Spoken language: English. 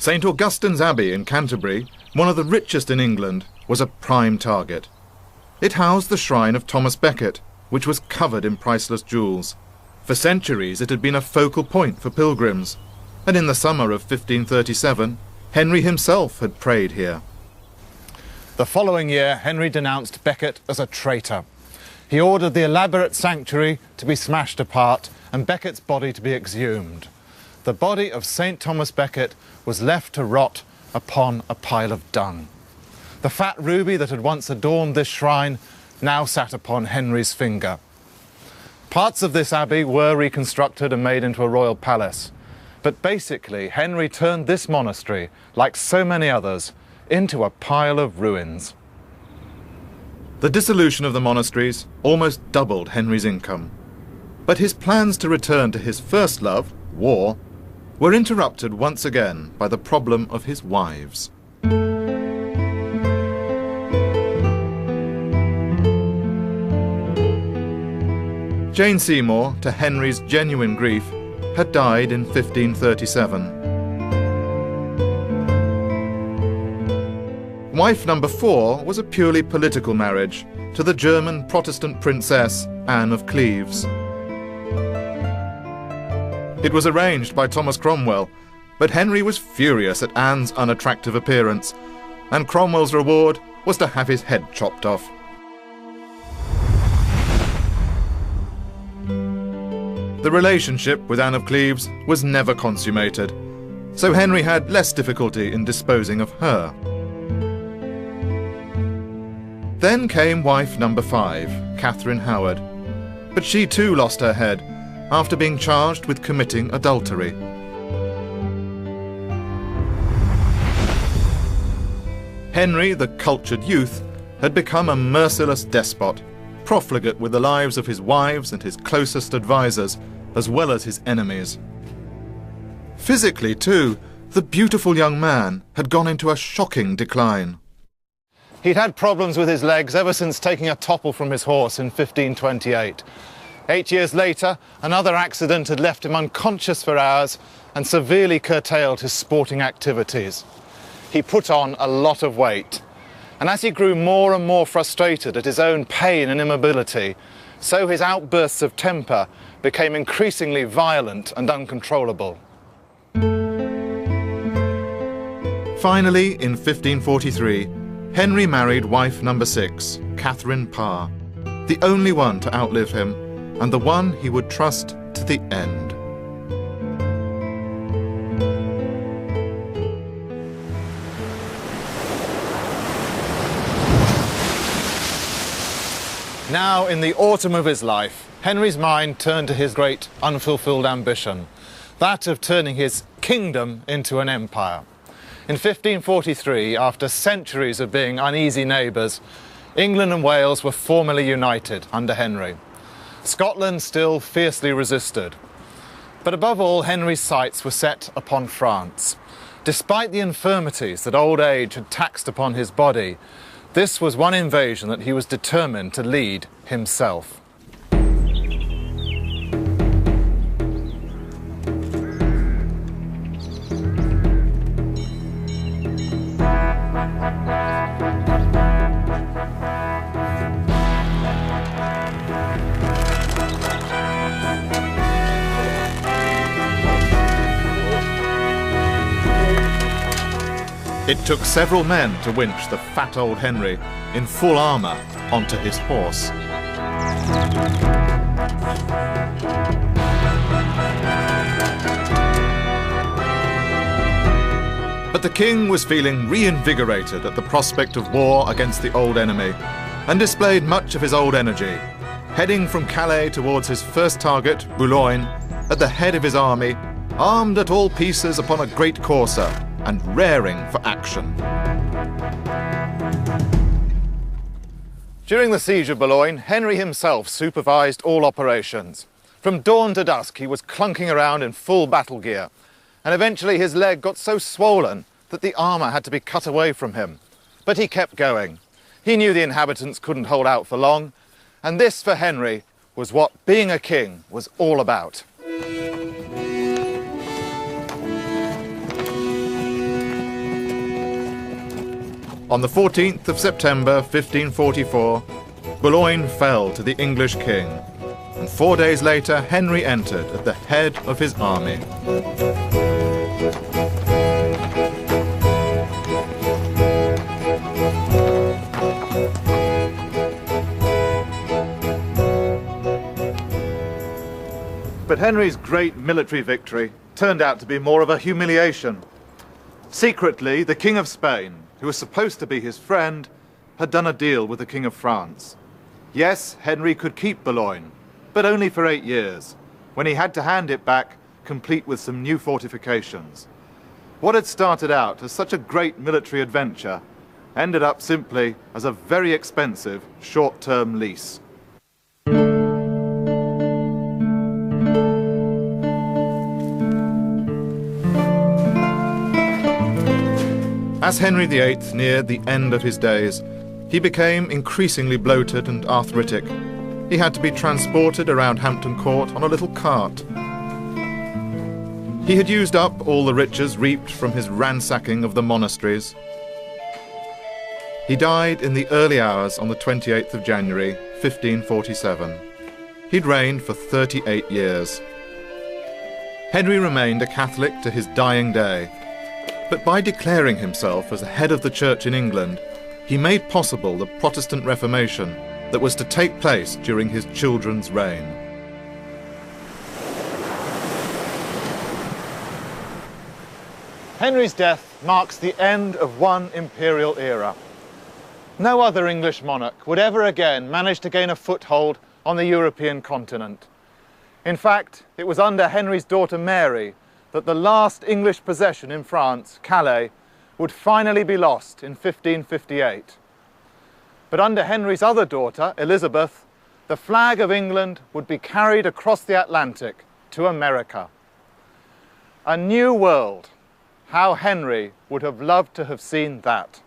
St. Augustine's Abbey in Canterbury, one of the richest in England, was a prime target. It housed the shrine of Thomas Becket, which was covered in priceless jewels. For centuries it had been a focal point for pilgrims, and in the summer of 1537, Henry himself had prayed here. The following year, Henry denounced Becket as a traitor. He ordered the elaborate sanctuary to be smashed apart and Becket's body to be exhumed. The body of St. Thomas Becket was left to rot upon a pile of dung. The fat ruby that had once adorned this shrine now sat upon Henry's finger. Parts of this abbey were reconstructed and made into a royal palace. But basically, Henry turned this monastery, like so many others, into a pile of ruins. The dissolution of the monasteries almost doubled Henry's income. But his plans to return to his first love, war, were interrupted once again by the problem of his wives. Jane Seymour, to Henry's genuine grief, had died in 1537. Wife number 4 was a purely political marriage to the German Protestant princess Anne of Cleves. It was arranged by Thomas Cromwell, but Henry was furious at Anne's unattractive appearance, and Cromwell's reward was to have his head chopped off. The relationship with Anne of Cleves was never consummated, so Henry had less difficulty in disposing of her. Then came wife number 5, Catherine Howard, but she too lost her head after being charged with committing adultery. Henry, the cultured youth, had become a merciless despot, profligate with the lives of his wives and his closest advisors, as well as his enemies. Physically, too, the beautiful young man had gone into a shocking decline. He'd had problems with his legs ever since taking a topple from his horse in 1528. 8 years later, another accident had left him unconscious for hours and severely curtailed his sporting activities. He put on a lot of weight, and as he grew more and more frustrated at his own pain and immobility, so his outbursts of temper became increasingly violent and uncontrollable. Finally, in 1543, Henry married wife number 6, Catherine Parr, the only one to outlive him, and the one he would trust to the end. Now, in the autumn of his life, Henry's mind turned to his great unfulfilled ambition, that of turning his kingdom into an empire. In 1543, after centuries of being uneasy neighbours, England and Wales were formally united under Henry. Scotland still fiercely resisted. But above all, Henry's sights were set upon France. Despite the infirmities that old age had taxed upon his body, this was one invasion that he was determined to lead himself. It took several men to winch the fat old Henry, in full armour, onto his horse. But the king was feeling reinvigorated at the prospect of war against the old enemy, and displayed much of his old energy, heading from Calais towards his first target, Boulogne, at the head of his army, armed at all pieces upon a great courser, and raring for action. During the siege of Boulogne, Henry himself supervised all operations. From dawn to dusk, he was clunking around in full battle gear, and eventually his leg got so swollen that the armour had to be cut away from him. But he kept going. He knew the inhabitants couldn't hold out for long, and this, for Henry, was what being a king was all about. On the 14th of September 1544, Boulogne fell to the English king, and 4 days later Henry entered at the head of his army. But Henry's great military victory turned out to be more of a humiliation. Secretly, the King of Spain, who was supposed to be his friend, had done a deal with the King of France. Yes, Henry could keep Boulogne, but only for 8 years, when he had to hand it back, complete with some new fortifications. What had started out as such a great military adventure ended up simply as a very expensive short-term lease. As Henry VIII neared the end of his days, he became increasingly bloated and arthritic. He had to be transported around Hampton Court on a little cart. He had used up all the riches reaped from his ransacking of the monasteries. He died in the early hours on the 28th of January, 1547. He'd reigned for 38 years. Henry remained a Catholic to his dying day, but by declaring himself as the head of the Church in England, he made possible the Protestant Reformation that was to take place during his children's reign. Henry's death marks the end of one imperial era. No other English monarch would ever again manage to gain a foothold on the European continent. In fact, it was under Henry's daughter Mary that the last English possession in France, Calais, would finally be lost in 1558. But under Henry's other daughter, Elizabeth, the flag of England would be carried across the Atlantic to America. A new world. How Henry would have loved to have seen that.